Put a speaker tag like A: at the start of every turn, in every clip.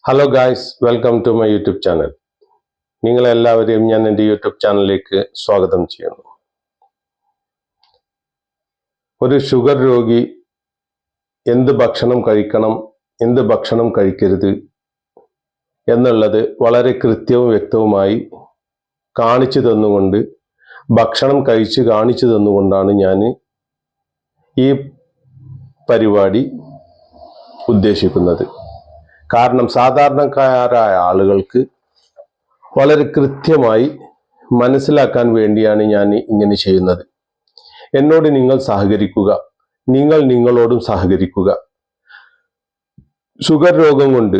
A: Hello guys, welcome to my YouTube channel. നിങ്ങളെല്ലാവരെയും ഞാൻ എൻ്റെ യൂട്യൂബ് ചാനലിലേക്ക് സ്വാഗതം ചെയ്യുന്നു. ഒരു ഷുഗർ രോഗി എന്ത് ഭക്ഷണം കഴിക്കണം, എന്ത് ഭക്ഷണം കഴിക്കരുത് എന്നുള്ളത് വളരെ കൃത്യവും വ്യക്തവുമായി കാണിച്ചു തന്നുകൊണ്ട്, ഭക്ഷണം കഴിച്ച് കാണിച്ചു തന്നുകൊണ്ടാണ് ഞാൻ ഈ പരിപാടി ഉദ്ദേശിക്കുന്നത്. കാരണം സാധാരണക്കാരായ ആളുകൾക്ക് വളരെ കൃത്യമായി മനസ്സിലാക്കാൻ വേണ്ടിയാണ് ഞാൻ ഇങ്ങനെ ചെയ്യുന്നത്. എന്നോട് നിങ്ങൾ സഹകരിക്കുക, നിങ്ങൾ നിങ്ങളോടും സഹകരിക്കുക. ഷുഗർ രോഗം കൊണ്ട്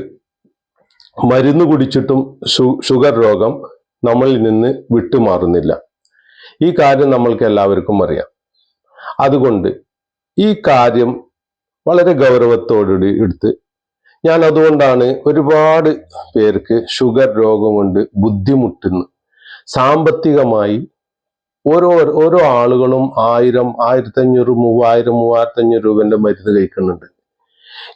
A: മരുന്ന് കുടിച്ചിട്ടും ഷുഗർ രോഗം നമ്മളിൽ നിന്ന് വിട്ടുമാറുന്നില്ല. ഈ കാര്യം നമ്മൾക്ക് എല്ലാവർക്കും അറിയാം. അതുകൊണ്ട് ഈ കാര്യം വളരെ ഗൗരവത്തോടുകൂടി എടുത്ത് ഞാൻ അതുകൊണ്ടാണ് ഒരുപാട് പേർക്ക് ഷുഗർ രോഗം കൊണ്ട് ബുദ്ധിമുട്ടുന്നു. സാമ്പത്തികമായി ഓരോ ആളുകളും 1000, 1500, 3000, 3500 രൂപന്റെ മരുന്ന് കഴിക്കുന്നുണ്ട്.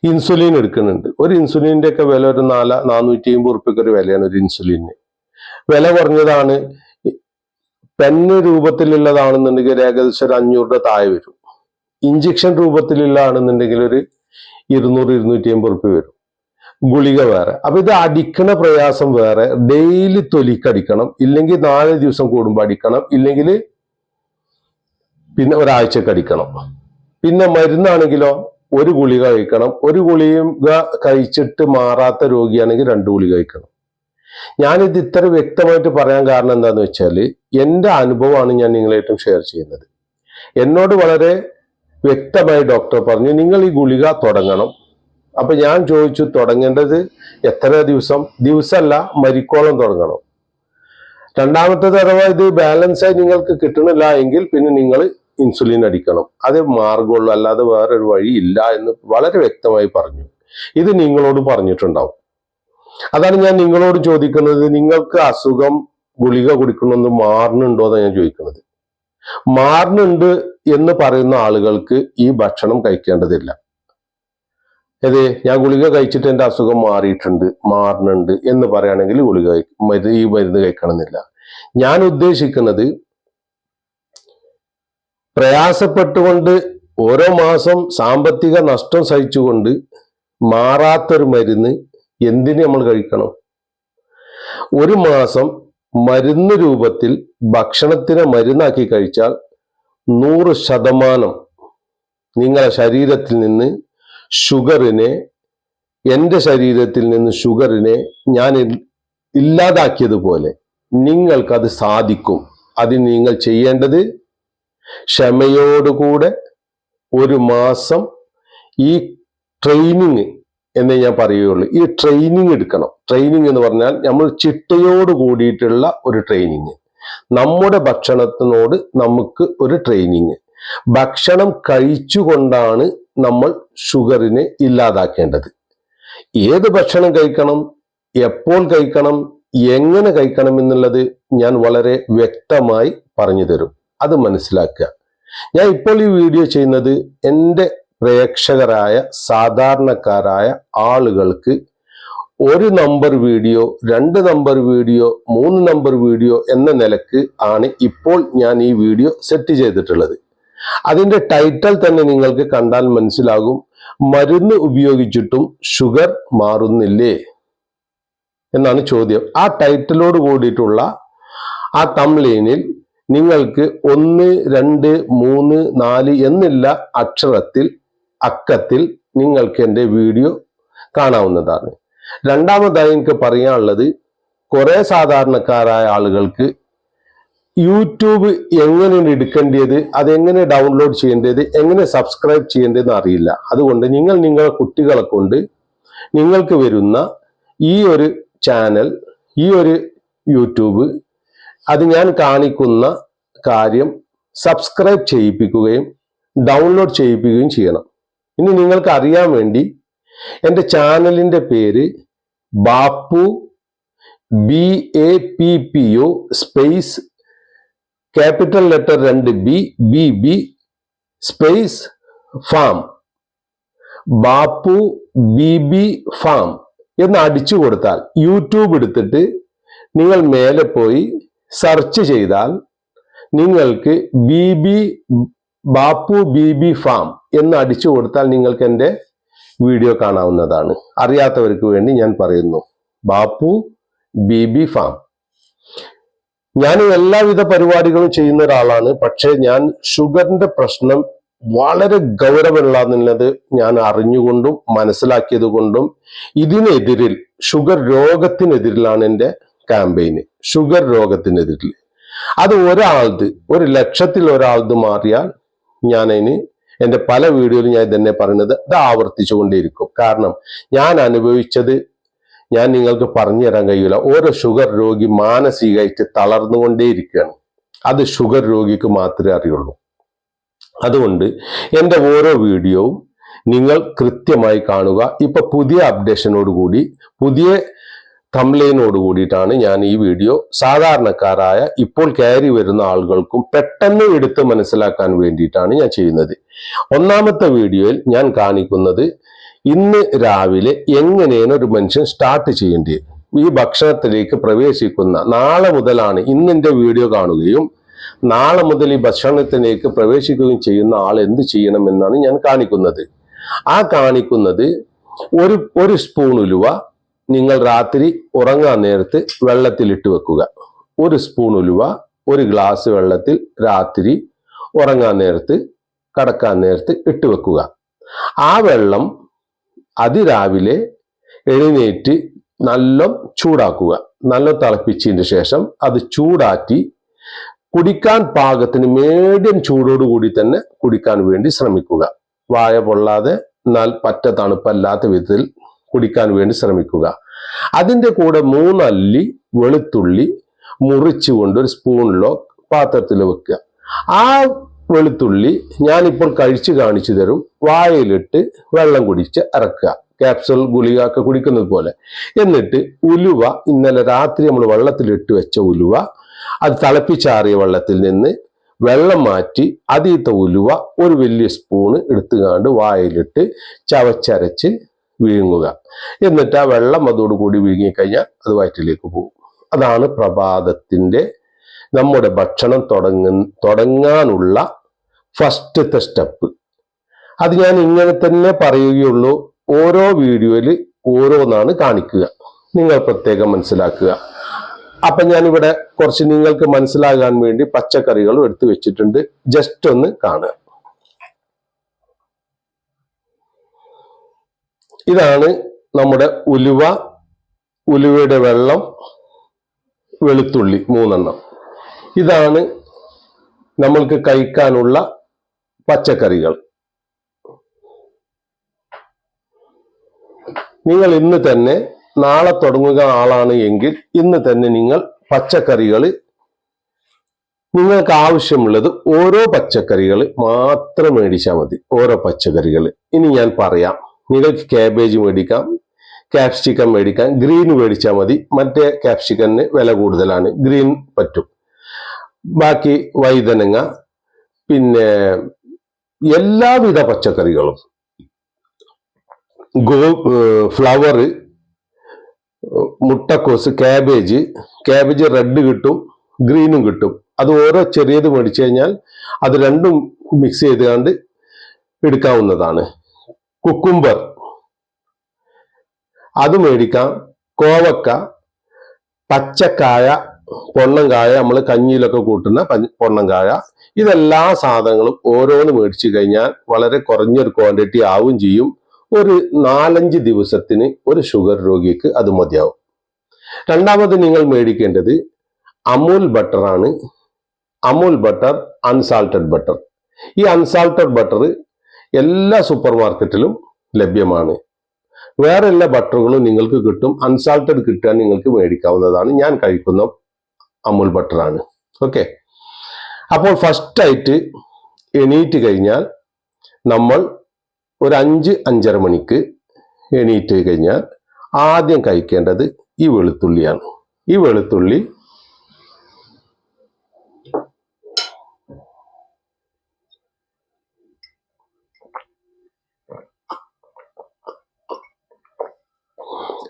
A: ഇൻസുലിൻ എടുക്കുന്നുണ്ട്. ഒരു ഇൻസുലിൻ്റെ ഒക്കെ വില ഒരു 450 റുപ്യക്ക് ഒരു വിലയാണ് ഒരു ഇൻസുലിന്. വില കുറഞ്ഞതാണ്. പെന്ന് രൂപത്തിലുള്ളതാണെന്നുണ്ടെങ്കിൽ ഏകദേശം ഒരു 500 താഴെ വരും. ഇഞ്ചക്ഷൻ രൂപത്തിലുള്ളതാണെന്നുണ്ടെങ്കിൽ ഒരു 200, 250 റുപ്യ വരും. ഗുളിക വേറെ. അപ്പൊ ഇത് അടിക്കണ പ്രയാസം വേറെ. ഡെയിലി തൊലിക്കടിക്കണം, ഇല്ലെങ്കിൽ 4 ദിവസം കൂടുമ്പോൾ അടിക്കണം, ഇല്ലെങ്കിൽ പിന്നെ ഒരാഴ്ചക്ക് അടിക്കണം. പിന്നെ മരുന്നാണെങ്കിലോ ഒരു ഗുളിക കഴിക്കണം. ഒരു ഗുളിക കഴിച്ചിട്ട് മാറാത്ത രോഗിയാണെങ്കിൽ 2 ഗുളിക കഴിക്കണം. ഞാനിത് ഇത്ര വ്യക്തമായിട്ട് പറയാൻ കാരണം എന്താന്ന് വെച്ചാൽ എൻ്റെ അനുഭവമാണ് ഞാൻ നിങ്ങളായിട്ടും ഷെയർ ചെയ്യുന്നത്. എന്നോട് വളരെ വ്യക്തമായി ഡോക്ടർ പറഞ്ഞു, നിങ്ങൾ ഈ ഗുളിക തുടങ്ങണം. അപ്പൊ ഞാൻ ചോദിച്ചു, തുടങ്ങേണ്ടത് എത്ര ദിവസമല്ല, മരിക്കോളം തുടങ്ങണം. രണ്ടാമത്തേത്, അഥവാ ഇത് ബാലൻസായി നിങ്ങൾക്ക് കിട്ടണില്ല എങ്കിൽ പിന്നെ നിങ്ങൾ ഇൻസുലിൻ അടിക്കണം. അത് മാർഗമുള്ളൂ, അല്ലാതെ വേറൊരു വഴി ഇല്ല എന്ന് വളരെ വ്യക്തമായി പറഞ്ഞു. ഇത് നിങ്ങളോട് പറഞ്ഞിട്ടുണ്ടാവും. അതാണ് ഞാൻ നിങ്ങളോട് ചോദിക്കുന്നത്. നിങ്ങൾക്ക് അസുഖം ഗുളിക കുടിക്കണമെന്ന് മാറുന്നുണ്ടോ എന്നാണ് ഞാൻ ചോദിക്കുന്നത്. മാറുന്നുണ്ട് എന്ന് പറയുന്ന ആളുകൾക്ക് ഈ ഭക്ഷണം കഴിക്കേണ്ടതില്ല. അതെ, ഞാൻ ഗുളിക കഴിച്ചിട്ട് എൻ്റെ അസുഖം മാറുന്നുണ്ട് എന്ന് പറയുകയാണെങ്കിൽ ഈ മരുന്ന് കഴിക്കണമെന്നില്ല. ഞാൻ ഉദ്ദേശിക്കുന്നത്, പ്രയാസപ്പെട്ടുകൊണ്ട് ഓരോ മാസം സാമ്പത്തിക നഷ്ടം സഹിച്ചുകൊണ്ട് മാറാത്തൊരു മരുന്ന് എന്തിന് നമ്മൾ കഴിക്കണം? ഒരു മാസം മരുന്ന് രൂപത്തിൽ ഭക്ഷണത്തിനെ മരുന്നാക്കി കഴിച്ചാൽ 100% നിങ്ങളുടെ ശരീരത്തിൽ നിന്ന് ഷുഗറിനെ, എൻ്റെ ശരീരത്തിൽ നിന്ന് ഷുഗറിനെ ഞാൻ ഇല്ലാതാക്കിയതുപോലെ നിങ്ങൾക്കത് സാധിക്കും. അതിന് നിങ്ങൾ ചെയ്യേണ്ടത് ക്ഷമയോടുകൂടെ ഒരു മാസം ഈ ട്രെയിനിങ് എന്നേ ഞാൻ പറയുകയുള്ളൂ. ഈ ട്രെയിനിങ് എടുക്കണം. ട്രെയിനിങ് എന്ന് പറഞ്ഞാൽ നമ്മൾ ചിട്ടയോട് കൂടിയിട്ടുള്ള ഒരു ട്രെയിനിങ്. നമ്മുടെ ഭക്ഷണത്തിനോട് നമുക്ക് ഒരു ട്രെയിനിങ്. ഭക്ഷണം കഴിച്ചുകൊണ്ടാണ് നമ്മൾ ഷുഗറിനെ ഇല്ലാതാക്കേണ്ടത്. ഏത് ഭക്ഷണം കഴിക്കണം, എപ്പോൾ കഴിക്കണം, എങ്ങനെ കഴിക്കണം എന്നുള്ളത് ഞാൻ വളരെ വ്യക്തമായി പറഞ്ഞു തരും. അത് മനസ്സിലാക്കുക. ഞാൻ ഇപ്പോൾ ഈ വീഡിയോ ചെയ്യുന്നത് എൻ്റെ പ്രേക്ഷകരായ സാധാരണക്കാരായ ആളുകൾക്ക് 1 number video, 2 number video, 3 number video എന്ന നിലക്ക് ആണ് ഇപ്പോൾ ഞാൻ ഈ വീഡിയോ സെറ്റ് ചെയ്തിട്ടുള്ളത്. അതിൻ്റെ ടൈറ്റിൽ തന്നെ നിങ്ങൾക്ക് കണ്ടാൽ മനസ്സിലാകും, മരുന്ന് ഉപയോഗിച്ചിട്ടും ഷുഗർ മാറുന്നില്ലേ എന്നാണ് ചോദ്യം. ആ ടൈറ്റിലോട് കൂടിയിട്ടുള്ള ആ തംബ്നെയിലിൽ നിങ്ങൾക്ക് 1, 2, 3, 4 എന്നുള്ള അക്കത്തിൽ നിങ്ങൾക്ക് എൻ്റെ വീഡിയോ കാണാവുന്നതാണ്. രണ്ടാമതായി എനിക്ക് പറയാനുള്ളത്, കുറെ സാധാരണക്കാരായ ആളുകൾക്ക് യൂട്യൂബ് എങ്ങനെയാണ് എടുക്കേണ്ടത്, അതെങ്ങനെ ഡൗൺലോഡ് ചെയ്യേണ്ടത്, എങ്ങനെ സബ്സ്ക്രൈബ് ചെയ്യേണ്ടതെന്ന് അറിയില്ല. അതുകൊണ്ട് നിങ്ങളുടെ കുട്ടികളെ കൊണ്ട് നിങ്ങൾക്ക് വരുന്ന ഈ ഒരു ചാനൽ, ഈ ഒരു യൂട്യൂബ്, അത് ഞാൻ കാണിക്കുന്ന കാര്യം സബ്സ്ക്രൈബ് ചെയ്യിപ്പിക്കുകയും ഡൗൺലോഡ് ചെയ്യിപ്പിക്കുകയും ചെയ്യണം. ഇനി നിങ്ങൾക്ക് അറിയാൻ വേണ്ടി എൻ്റെ ചാനലിൻ്റെ പേര് Bappu, BAPPO space capital letter 2B BB space farm, Bappu BB farm എന്ന് അടിച്ചു കൊടുത്താൽ, യൂട്യൂബ് എടുത്തിട്ട് നിങ്ങൾ മേലെ പോയി സെർച്ച് ചെയ്താൽ നിങ്ങൾക്ക് ബാപ്പു ബീബി ഫാം എന്ന് അടിച്ചു കൊടുത്താൽ നിങ്ങൾക്ക് എൻ്റെ വീഡിയോ കാണാവുന്നതാണ്. അറിയാത്തവർക്ക് വേണ്ടി ഞാൻ പറയുന്നു, ബാപ്പു ബീബി ഫാം. ഞാൻ എല്ലാവിധ പരിപാടികളും ചെയ്യുന്ന ഒരാളാണ്. പക്ഷേ ഞാൻ ഷുഗറിന്റെ പ്രശ്നം വളരെ ഗൗരവമുള്ളതെന്നുള്ളത് ഞാൻ അറിഞ്ഞുകൊണ്ടും മനസ്സിലാക്കിയത് കൊണ്ടും ഇതിനെതിരിൽ, ഷുഗർ രോഗത്തിനെതിരിലാണ് എൻ്റെ ക്യാമ്പയിന്. ഷുഗർ രോഗത്തിനെതിരിൽ അത് ഒരാളത്, 1,00,000-ൽ ഒരാളത് മാറിയാൽ ഞാൻ അതിന് എൻ്റെ പല വീഡിയോയിലും ഞാൻ ഇതന്നെ പറയുന്നത്, ഇത് ആവർത്തിച്ചു കൊണ്ടേയിരിക്കും. കാരണം ഞാൻ അനുഭവിച്ചത് ഞാൻ നിങ്ങൾക്ക് പറഞ്ഞു തരാൻ കഴിയില്ല. ഓരോ ഷുഗർ രോഗി മാനസികമായിട്ട് തളർന്നുകൊണ്ടേയിരിക്കുകയാണ്. അത് ഷുഗർ രോഗിക്ക് മാത്രമേ അറിയുള്ളൂ. അതുകൊണ്ട് എൻ്റെ ഓരോ വീഡിയോവും നിങ്ങൾ കൃത്യമായി കാണുക. ഇപ്പൊ പുതിയ അപ്ഡേഷനോടുകൂടി, പുതിയ തംബ്ലൈനോട് കൂടിയിട്ടാണ് ഞാൻ ഈ വീഡിയോ സാധാരണക്കാരായ ഇപ്പോൾ കയറി വരുന്ന ആളുകൾക്കും പെട്ടെന്ന് എടുത്ത് മനസ്സിലാക്കാൻ വേണ്ടിയിട്ടാണ് ഞാൻ ചെയ്യുന്നത്. ഒന്നാമത്തെ വീഡിയോയിൽ ഞാൻ കാണിക്കുന്നത് ഇന്ന് രാവിലെ എങ്ങനെയാണ് ഒരു മനുഷ്യൻ സ്റ്റാർട്ട് ചെയ്യേണ്ടത്, ഈ ഭക്ഷണത്തിലേക്ക് പ്രവേശിക്കുന്ന നാളെ മുതലാണ്. ഇന്നെന്റെ വീഡിയോ കാണുകയും നാളെ മുതൽ ഈ ഭക്ഷണത്തിലേക്ക് പ്രവേശിക്കുകയും ചെയ്യുന്ന ആൾ എന്ത് ചെയ്യണം എന്നാണ് ഞാൻ കാണിക്കുന്നത്. ആ കാണിക്കുന്നത് ഒരു സ്പൂൺ ഉലുവ നിങ്ങൾ രാത്രി ഉറങ്ങാൻ നേരത്ത് വെള്ളത്തിലിട്ട് വെക്കുക. 1 സ്പൂൺ ഉലുവ 1 ഗ്ലാസ് വെള്ളത്തിൽ രാത്രി ഉറങ്ങാൻ നേരത്ത്, കടക്കാൻ നേരത്ത് ഇട്ട് വെക്കുക. ആ വെള്ളം അതിരാവിലെ എഴുന്നേറ്റ് നല്ല ചൂടാക്കുക. നല്ല തിളപ്പിച്ചതിന് ശേഷം അത് ചൂടാറ്റി കുടിക്കാൻ പാകത്തിന് മീഡിയം ചൂടോടുകൂടി തന്നെ കുടിക്കാൻ വേണ്ടി ശ്രമിക്കുക. വായ പൊള്ളാതെ, എന്നാൽ പറ്റ തണുപ്പല്ലാത്ത വിധത്തിൽ കുടിക്കാൻ വേണ്ടി ശ്രമിക്കുക. അതിൻ്റെ കൂടെ 3 അല്ലി വെളുത്തുള്ളി മുറിച്ചുകൊണ്ട് ഒരു സ്പൂണിലോ പാത്രത്തിലോ വെക്കുക. ആ വെളുത്തുള്ളി ഞാനിപ്പോൾ കഴിച്ചു കാണിച്ചു തരും. വായയിലിട്ട് വെള്ളം കുടിച്ച് ഇറക്കുക, ക്യാപ്സൂൾ ഗുളിക ഒക്കെ കുടിക്കുന്നത് പോലെ. എന്നിട്ട് ഉലുവ, ഇന്നലെ രാത്രി നമ്മൾ വെള്ളത്തിലിട്ട് വെച്ച ഉലുവ, അത് തിളപ്പിച്ചാറിയ വെള്ളത്തിൽ നിന്ന് വെള്ളം മാറ്റി അതിലത്തെ ഉലുവ ഒരു വലിയ സ്പൂണ് എടുത്തുകാണ്ട് വായിലിട്ട് ചവച്ചരച്ച് വിഴുങ്ങുക. എന്നിട്ട് ആ വെള്ളം അതോടുകൂടി വിഴുങ്ങിക്കഴിഞ്ഞാൽ അത് വയറ്റിലേക്ക് പോകും. അതാണ് പ്രഭാതത്തിന്റെ നമ്മുടെ ഭക്ഷണം തുടങ്ങാനുള്ള ഫസ്റ്റത്തെ സ്റ്റെപ്പ്. അത് ഞാൻ ഇങ്ങനെ തന്നെ പറയുകയുള്ളൂ. ഓരോ വീഡിയോയിൽ ഓരോന്നാണ് കാണിക്കുക, നിങ്ങൾ പ്രത്യേകം മനസ്സിലാക്കുക. അപ്പൊ ഞാനിവിടെ കുറച്ച് നിങ്ങൾക്ക് മനസ്സിലാകാൻ വേണ്ടി പച്ചക്കറികളും എടുത്തു വെച്ചിട്ടുണ്ട്. ജസ്റ്റ് ഒന്ന് കാണുക. ഇതാണ് നമ്മുടെ ഉലുവ, ഉലുവയുടെ വെള്ളം, വെളുത്തുള്ളി 3 എണ്ണം. ഇതാണ് നമ്മൾക്ക് കഴിക്കാനുള്ള പച്ചക്കറികൾ. നിങ്ങൾ ഇന്ന് തന്നെ, നാളെ തുടങ്ങുക ആളാണ് എങ്കിൽ ഇന്ന് തന്നെ നിങ്ങൾ പച്ചക്കറികൾ, നിങ്ങൾക്ക് ആവശ്യമുള്ളത് ഓരോ പച്ചക്കറികൾ മാത്രം മേടിച്ചാൽ മതി. ഓരോ പച്ചക്കറികൾ ഇനി ഞാൻ പറയാം. നിങ്ങൾക്ക് ക്യാബേജ് മേടിക്കാം, ക്യാപ്സിക്കം മേടിക്കാം, ഗ്രീൻ മേടിച്ചാൽ മതി. മറ്റേ ക്യാപ്സിക്കന് വില കൂടുതലാണ്, ഗ്രീൻ പറ്റും. ബാക്കി വൈതനങ്ങ, പിന്നെ എല്ലാവിധ പച്ചക്കറികളും, ഫ്ലവർ, മുട്ടക്കോസ്, ക്യാബേജ് റെഡ് കിട്ടും, ഗ്രീനും കിട്ടും. അത് ഓരോ ചെറിയത് മേടിച്ചു കഴിഞ്ഞാൽ അത് രണ്ടും മിക്സ് ചെയ്തുകൊണ്ട് എടുക്കാവുന്നതാണ്. കുക്കുംബർ അത് മേടിക്കാം. കോവക്ക, പച്ചക്കായ, പൊണ്ണങ്കായ, നമ്മൾ കഞ്ഞിയിലൊക്കെ കൂട്ടുന്ന പൊണ്ണങ്കായ, ഇതെല്ലാ സാധനങ്ങളും ഓരോന്ന് മേടിച്ചു കഴിഞ്ഞാൽ വളരെ കുറഞ്ഞൊരു ക്വാണ്ടിറ്റി ആവും ചെയ്യും. ഒരു 4-5 ദിവസത്തിന് ഒരു ഷുഗർ രോഗിക്ക് അത് മതിയാവും. രണ്ടാമത് നിങ്ങൾ മേടിക്കേണ്ടത് അമൂൽ ബട്ടറാണ്. Amul butter, unsalted butter. ഈ അൺസാൾട്ടഡ് ബട്ടർ എല്ലാ സൂപ്പർ മാർക്കറ്റിലും ലഭ്യമാണ്. വേറെ എല്ലാ ബട്ടറുകളും നിങ്ങൾക്ക് കിട്ടും. അൺസാൾട്ടഡ് കിട്ടാൻ നിങ്ങൾക്ക് മേടിക്കാവുന്നതാണ്. ഞാൻ കഴിക്കുന്ന അമൂൽ ബട്ടറാണ്. ഓക്കെ. അപ്പോൾ ഫസ്റ്റായിട്ട് എണീറ്റ് കഴിഞ്ഞാൽ നമ്മൾ ഒരു 5-5:30 മണിക്ക് എണീറ്റ് കഴിഞ്ഞാൽ ആദ്യം കഴിക്കേണ്ടത് ഈ വെളുത്തുള്ളിയാണ്. ഈ വെളുത്തുള്ളി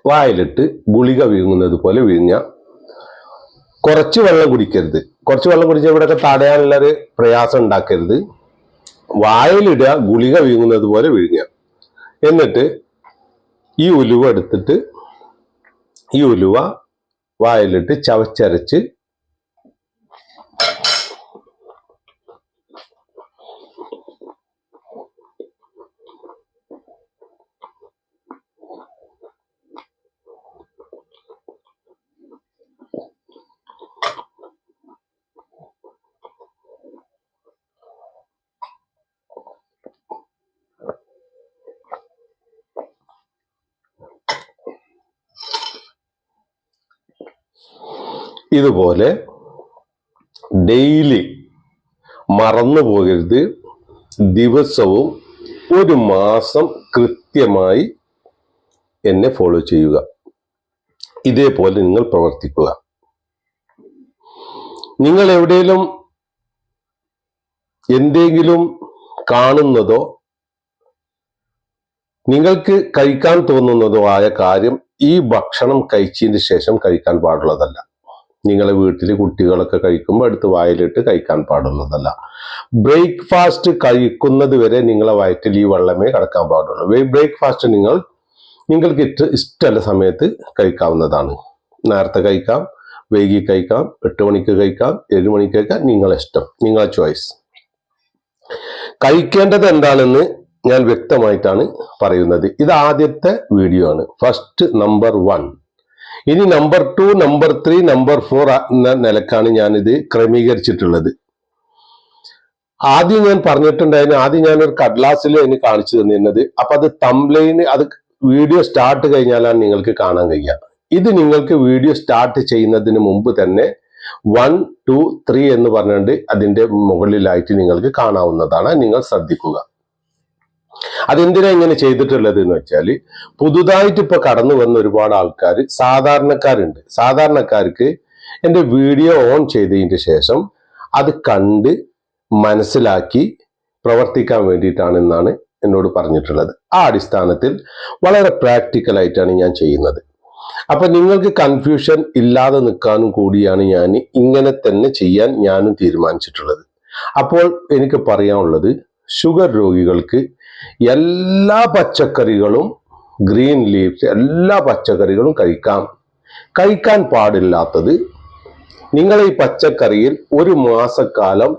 A: വായിലിട്ട് ഗുളിക വിഴുങ്ങുന്നത് പോലെ വിഴുങ്ങാം. കുറച്ച് വെള്ളം കുടിക്കരുത്. കുറച്ച് വെള്ളം കുടിച്ചാൽ ഇവിടെയൊക്കെ തടയാനുള്ളൊരു പ്രയാസം ഉണ്ടാക്കരുത്. വായിലിടുക, ഗുളിക വിഴുങ്ങുന്നത് പോലെ വിഴുങ്ങുക. എന്നിട്ട് ഈ ഉലുവ എടുത്തിട്ട് ഈ ഉലുവ വായിലിട്ട് ചവച്ചരച്ച് ഇതുപോലെ ഡെയിലി മറന്നു പോകരുത്. ദിവസവും ഒരു മാസം കൃത്യമായി എന്നെ ഫോളോ ചെയ്യുക. ഇതേപോലെ നിങ്ങൾ പ്രവർത്തിക്കുക. നിങ്ങൾ എവിടെയെങ്കിലും എന്തെങ്കിലും കാണുന്നതോ നിങ്ങൾക്ക് കഴിക്കാൻ തോന്നുന്നതോ ആയ കാര്യം ഈ ഭക്ഷണം കഴിച്ചതിന് ശേഷം കഴിക്കാൻ പാടുള്ളതല്ല. നിങ്ങളെ വീട്ടിൽ കുട്ടികളൊക്കെ കഴിക്കുമ്പോൾ എടുത്ത് വായിലിട്ട് കഴിക്കാൻ പാടുള്ളതല്ല. ബ്രേക്ക്ഫാസ്റ്റ് കഴിക്കുന്നത് വരെ നിങ്ങളെ വയറ്റിൽ ഈ വെള്ളമേ കടക്കാൻ പാടുള്ളൂ. ബ്രേക്ക്ഫാസ്റ്റ് നിങ്ങൾക്ക് ഇഷ്ടമുള്ള സമയത്ത് കഴിക്കാവുന്നതാണ്. നേരത്തെ കഴിക്കാം, വൈകി കഴിക്കാം, 8 മണിക്ക് കഴിക്കാം, 7 മണിക്ക് കഴിക്കാം, നിങ്ങളെ ഇഷ്ടം, നിങ്ങളെ ചോയ്സ്. കഴിക്കേണ്ടത് എന്താണെന്ന് ഞാൻ വ്യക്തമായിട്ടാണ് പറയുന്നത്. ഇത് ആദ്യത്തെ വീഡിയോ ആണ്, ഫസ്റ്റ് നമ്പർ 1. ഇനി നമ്പർ 2, നമ്പർ 3, നമ്പർ 4 എന്ന നിലക്കാണ് ഞാനിത് ക്രമീകരിച്ചിട്ടുള്ളത്. ആദ്യം ഞാൻ പറഞ്ഞിട്ടുണ്ടായിരുന്നു, ആദ്യം ഞാനൊരു കടലാസിൽ അതിന് കാണിച്ചു തന്നിരുന്നത്. അപ്പൊ അത് തംബ്ലൈന്, അത് വീഡിയോ സ്റ്റാർട്ട് കഴിഞ്ഞാലാണ് നിങ്ങൾക്ക് കാണാൻ കഴിയുക. ഇത് നിങ്ങൾക്ക് വീഡിയോ സ്റ്റാർട്ട് ചെയ്യുന്നതിന് മുമ്പ് തന്നെ 1, 2, 3 എന്ന് പറഞ്ഞുകൊണ്ട് അതിന്റെ മുകളിലായിട്ട് നിങ്ങൾക്ക് കാണാവുന്നതാണ്. നിങ്ങൾ ശ്രദ്ധിക്കുക. അതെന്തിനാ ഇങ്ങനെ ചെയ്തിട്ടുള്ളത് എന്ന് വെച്ചാൽ, പുതുതായിട്ട് ഇപ്പൊ കടന്നു വന്ന ഒരുപാട് ആൾക്കാർ, സാധാരണക്കാരുണ്ട്. സാധാരണക്കാർക്ക് എൻ്റെ വീഡിയോ ഓൺ ചെയ്തതിന് ശേഷം അത് കണ്ട് മനസ്സിലാക്കി പ്രവർത്തിക്കാൻ വേണ്ടിയിട്ടാണെന്നാണ് എന്നോട് പറഞ്ഞിട്ടുള്ളത്. ആ അടിസ്ഥാനത്തിൽ വളരെ പ്രാക്ടിക്കൽ ആയിട്ടാണ് ഞാൻ ചെയ്യുന്നത്. അപ്പൊ നിങ്ങൾക്ക് കൺഫ്യൂഷൻ ഇല്ലാതെ നിൽക്കാനും കൂടിയാണ് ഞാൻ ഇങ്ങനെ തന്നെ ചെയ്യാൻ ഞാനും തീരുമാനിച്ചിട്ടുള്ളത്. അപ്പോൾ എനിക്ക് പറയാനുള്ളത്, ഷുഗർ രോഗികൾക്ക് എല്ലാ പച്ചക്കറികളും, ഗ്രീൻ ലീവ്സ്, എല്ലാ പച്ചക്കറികളും കഴിക്കാൻ പാടില്ലാത്തത്, നിങ്ങൾ ഈ പച്ചക്കറിയിൽ ഒരു മാസക്കാലം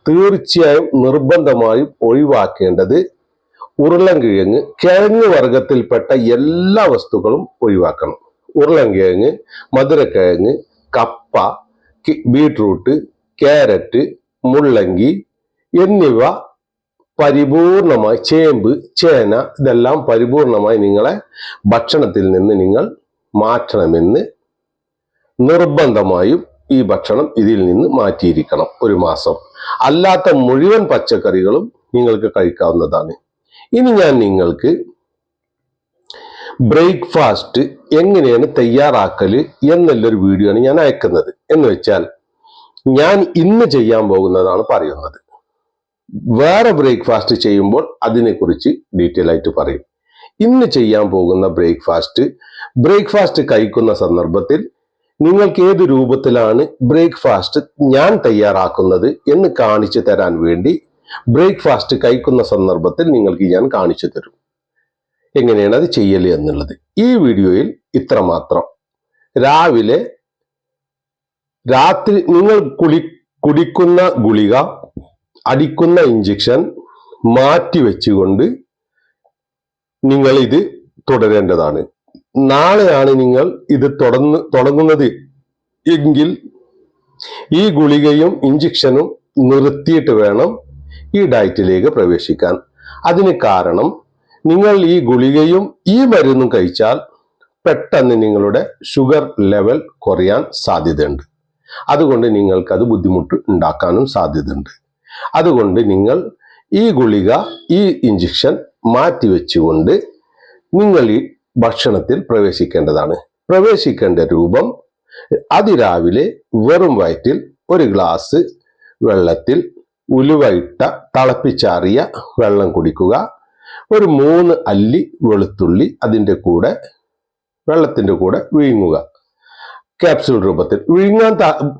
A: തീർച്ചയായും നിർബന്ധമായും ഒഴിവാക്കേണ്ടത് ഉരുളൻകിഴങ്ങ്, കിഴങ്ങ് വർഗത്തിൽപ്പെട്ട എല്ലാ വസ്തുക്കളും ഒഴിവാക്കണം. ഉരുളൻകിഴങ്ങ്, മധുരക്കിഴങ്ങ്, കപ്പ, ബീട്രൂട്ട്, ക്യാരറ്റ്, മുള്ളങ്കി എന്നിവ പരിപൂർണമായി, ചേമ്പ്, ചേന, ഇതെല്ലാം പരിപൂർണമായി നിങ്ങളെ ഭക്ഷണത്തിൽ നിന്ന് നിങ്ങൾ മാറ്റണമെന്ന് നിർബന്ധമായും ഈ ഭക്ഷണം ഇതിൽ നിന്ന് മാറ്റിയിരിക്കണം ഒരു മാസം. അല്ലാത്ത മുഴുവൻ പച്ചക്കറികളും നിങ്ങൾക്ക് കഴിക്കാവുന്നതാണ്. ഇനി ഞാൻ നിങ്ങൾക്ക് ബ്രേക്ക്ഫാസ്റ്റ് എങ്ങനെയാണ് തയ്യാറാക്കല് എന്നുള്ളൊരു വീഡിയോ ആണ് ഞാൻ അയക്കുന്നത്. എന്ന് വെച്ചാൽ, ഞാൻ ഇന്ന് ചെയ്യാൻ പോകുന്നതാണ് പറയുന്നത്. വേറെ ബ്രേക്ക്ഫാസ്റ്റ് ചെയ്യുമ്പോൾ അതിനെക്കുറിച്ച് ഡീറ്റെയിൽ ആയിട്ട് പറയും. ഇന്ന് ചെയ്യാൻ പോകുന്ന ബ്രേക്ക്ഫാസ്റ്റ് കഴിക്കുന്ന സന്ദർഭത്തിൽ നിങ്ങൾക്ക് ഏത് രൂപത്തിലാണ് ബ്രേക്ക്ഫാസ്റ്റ് ഞാൻ തയ്യാറാക്കുന്നത് എന്ന് കാണിച്ചു തരാൻ വേണ്ടി ബ്രേക്ക്ഫാസ്റ്റ് കഴിക്കുന്ന സന്ദർഭത്തിൽ നിങ്ങൾക്ക് ഞാൻ കാണിച്ചു തരും എങ്ങനെയാണ് അത് ചെയ്യല് എന്നുള്ളത്. ഈ വീഡിയോയിൽ ഇത്രമാത്രം. രാത്രി നിങ്ങൾ കുടിക്കുന്ന ഗുളിക, അടിക്കുന്ന ഇഞ്ചക്ഷൻ മാറ്റി വെച്ചുകൊണ്ട് നിങ്ങൾ ഇത് തുടരേണ്ടതാണ്. നാളെയാണ് നിങ്ങൾ ഇത് തുടങ്ങുന്നത് എങ്കിൽ ഈ ഗുളികയും ഇഞ്ചക്ഷനും നിർത്തിയിട്ട് വേണം ഈ ഡയറ്റിലേക്ക് പ്രവേശിക്കാൻ. അതിന് കാരണം, നിങ്ങൾ ഈ ഗുളികയും ഈ മരുന്നും കഴിച്ചാൽ പെട്ടെന്ന് നിങ്ങളുടെ ഷുഗർ ലെവൽ കുറയാൻ സാധ്യതയുണ്ട്. അതുകൊണ്ട് നിങ്ങൾക്കത് ബുദ്ധിമുട്ട് ഉണ്ടാക്കാനും സാധ്യതയുണ്ട്. അതുകൊണ്ട് നിങ്ങൾ ഈ ഗുളിക, ഈ ഇഞ്ചക്ഷൻ മാറ്റിവെച്ചുകൊണ്ട് നിങ്ങൾ ഈ ഭക്ഷണത്തിൽ പ്രവേശിക്കേണ്ടതാണ്. പ്രവേശിക്കേണ്ട രൂപം, അതിരാവിലെ വെറും വയറ്റിൽ 1 ഗ്ലാസ് വെള്ളത്തിൽ ഉലുവയിട്ട തിളപ്പിച്ചാറിയ വെള്ളം കുടിക്കുക. ഒരു 3 അല്ലി വെളുത്തുള്ളി അതിൻ്റെ കൂടെ വെള്ളത്തിന്റെ കൂടെ വിഴുങ്ങുക. ക്യാപ്സ്യൂൾ രൂപത്തിൽ. വിഴുങ്ങാൻ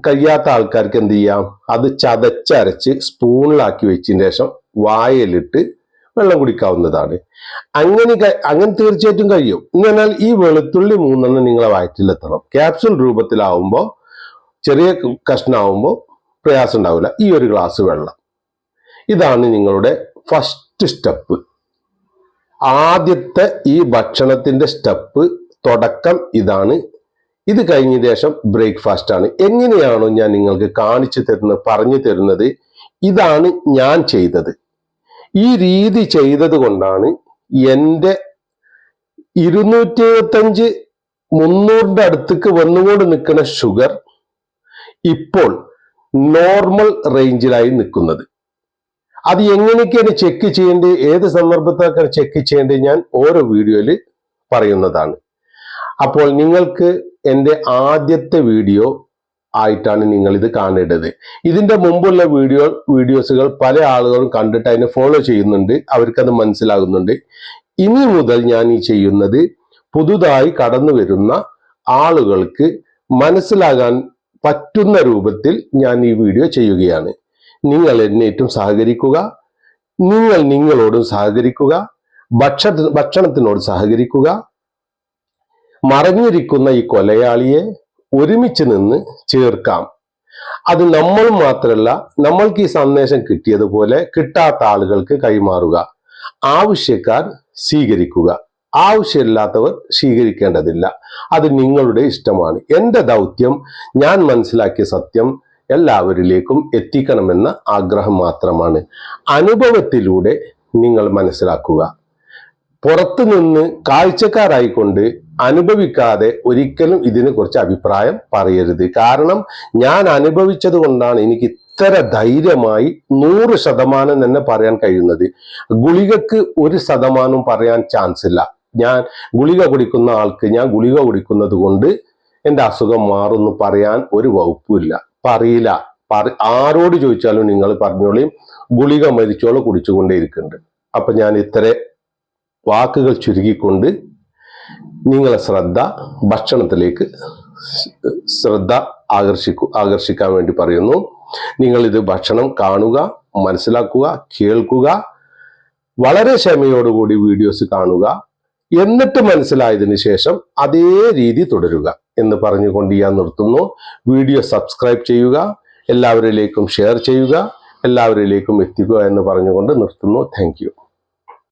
A: കഴിയാത്ത ആൾക്കാർക്ക് എന്ത് ചെയ്യാം, അത് ചതച്ചരച്ച് സ്പൂണിലാക്കി വെച്ചതിന് ശേഷം വായലിട്ട് വെള്ളം കുടിക്കാവുന്നതാണ്. അങ്ങനെ തീർച്ചയായിട്ടും കഴിയും. എന്നാൽ ഈ വെളുത്തുള്ളി 3 നിങ്ങളെ വയറ്റിലെത്തണം. ക്യാപ്സ്യൂൾ രൂപത്തിലാവുമ്പോൾ ചെറിയ കഷ്ണമാവുമ്പോൾ പ്രയാസം ഉണ്ടാവില്ല. ഈ ഒരു ഗ്ലാസ് വെള്ളം, ഇതാണ് നിങ്ങളുടെ ഫസ്റ്റ് സ്റ്റെപ്പ്. ആദ്യത്തെ ഈ ഭക്ഷണത്തിന്റെ സ്റ്റെപ്പ് തുടക്കം ഇതാണ്. ഇത് കഴിഞ്ഞ ശേഷം ബ്രേക്ക്ഫാസ്റ്റ് ആണ്. എങ്ങനെയാണോ ഞാൻ നിങ്ങൾക്ക് കാണിച്ചു തരുന്നത്, പറഞ്ഞു തരുന്നത്, ഇതാണ് ഞാൻ ചെയ്തത്. ഈ രീതി ചെയ്തത് കൊണ്ടാണ് എൻ്റെ 275-300 അടുത്തേക്ക് വന്നുകൊണ്ട് നിൽക്കുന്ന ഷുഗർ ഇപ്പോൾ നോർമൽ റേഞ്ചിലായി നിൽക്കുന്നത്. അത് എങ്ങനെയൊക്കെയാണ് ചെക്ക് ചെയ്യേണ്ടത്, ഏത് സന്ദർഭത്തിലൊക്കെയാണ് ചെക്ക് ചെയ്യേണ്ടത്, ഞാൻ ഓരോ വീഡിയോയിൽ പറയുന്നതാണ്. അപ്പോൾ നിങ്ങൾക്ക് എൻ്റെ ആദ്യത്തെ വീഡിയോ ആയിട്ടാണ് നിങ്ങൾ ഇത് കാണേണ്ടത്. ഇതിന്റെ മുമ്പുള്ള വീഡിയോസുകൾ പല ആളുകളും കണ്ടിട്ട് അതിനെ ഫോളോ ചെയ്യുന്നുണ്ട്, അവർക്കത് മനസ്സിലാകുന്നുണ്ട്. ഇനി മുതൽ ഞാൻ ഈ ചെയ്യുന്നത് പുതുതായി കടന്നു വരുന്ന ആളുകൾക്ക് മനസ്സിലാകാൻ പറ്റുന്ന രൂപത്തിൽ ഞാൻ ഈ വീഡിയോ ചെയ്യുകയാണ്. നിങ്ങൾ എന്നേറ്റവും സഹകരിക്കുക, നിങ്ങൾ നിങ്ങളോടും സഹകരിക്കുക, ഭക്ഷണത്തിനോട് സഹകരിക്കുക. മറഞ്ഞിരിക്കുന്ന ഈ കൊലയാളിയെ ഒരുമിച്ച് നിന്ന് ചേർക്കാം. അത് നമ്മൾ മാത്രമല്ല, നമ്മൾക്ക് ഈ സന്ദേശം കിട്ടിയതുപോലെ കിട്ടാത്ത ആളുകൾക്ക് കൈമാറുക. ആവശ്യക്കാർ സ്വീകരിക്കുക, ആവശ്യമില്ലാത്തവർ സ്വീകരിക്കേണ്ടതില്ല. അത് നിങ്ങളുടെ ഇഷ്ടമാണ്. എൻ്റെ ദൗത്യം ഞാൻ മനസ്സിലാക്കിയ സത്യം എല്ലാവരിലേക്കും എത്തിക്കണമെന്ന ആഗ്രഹം മാത്രമാണ്. അനുഭവത്തിലൂടെ നിങ്ങൾ മനസ്സിലാക്കുക. പുറത്തു നിന്ന് കാഴ്ചക്കാരായിക്കൊണ്ട് അനുഭവിക്കാതെ ഒരിക്കലും ഇതിനെക്കുറിച്ച് അഭിപ്രായം പറയരുത്. കാരണം ഞാൻ അനുഭവിച്ചത് കൊണ്ടാണ് എനിക്ക് ഇത്ര ധൈര്യമായി 100% തന്നെ പറയാൻ കഴിയുന്നത്. ഗുളികക്ക് 1% പറയാൻ ചാൻസ് ഇല്ല. ഞാൻ ഗുളിക കുടിക്കുന്ന ആൾക്ക് ഞാൻ ഗുളിക കുടിക്കുന്നത് കൊണ്ട് എൻ്റെ അസുഖം മാറുന്നു പറയാൻ ഒരു വകുപ്പില്ല, പറയില്ല. ആരോട് ചോദിച്ചാലും നിങ്ങൾ പറഞ്ഞോളിയും ഗുളിക മരിച്ചോളം കുടിച്ചുകൊണ്ടേ ഇരിക്കുന്നുണ്ട്. അപ്പൊ ഞാൻ ഇത്ര വാക്കുകൾ ചുരുക്കിക്കൊണ്ട് നിങ്ങളെ ഭക്ഷണത്തിലേക്ക് ആകർഷിക്കാൻ വേണ്ടി പറയുന്നു. നിങ്ങൾ ഇത് ഭക്ഷണം കാണുക, മനസ്സിലാക്കുക, കേൾക്കുക, വളരെ ക്ഷമയോടുകൂടി വീഡിയോസ് കാണുക. എന്നിട്ട് മനസ്സിലായതിനു ശേഷം അതേ രീതി തുടരുക എന്ന് പറഞ്ഞുകൊണ്ട് ഞാൻ നിർത്തുന്നു. വീഡിയോ സബ്സ്ക്രൈബ് ചെയ്യുക, എല്ലാവരിലേക്കും ഷെയർ ചെയ്യുക, എല്ലാവരിലേക്കും എത്തിക്കുക എന്ന് പറഞ്ഞുകൊണ്ട് നിർത്തുന്നു. Thank you.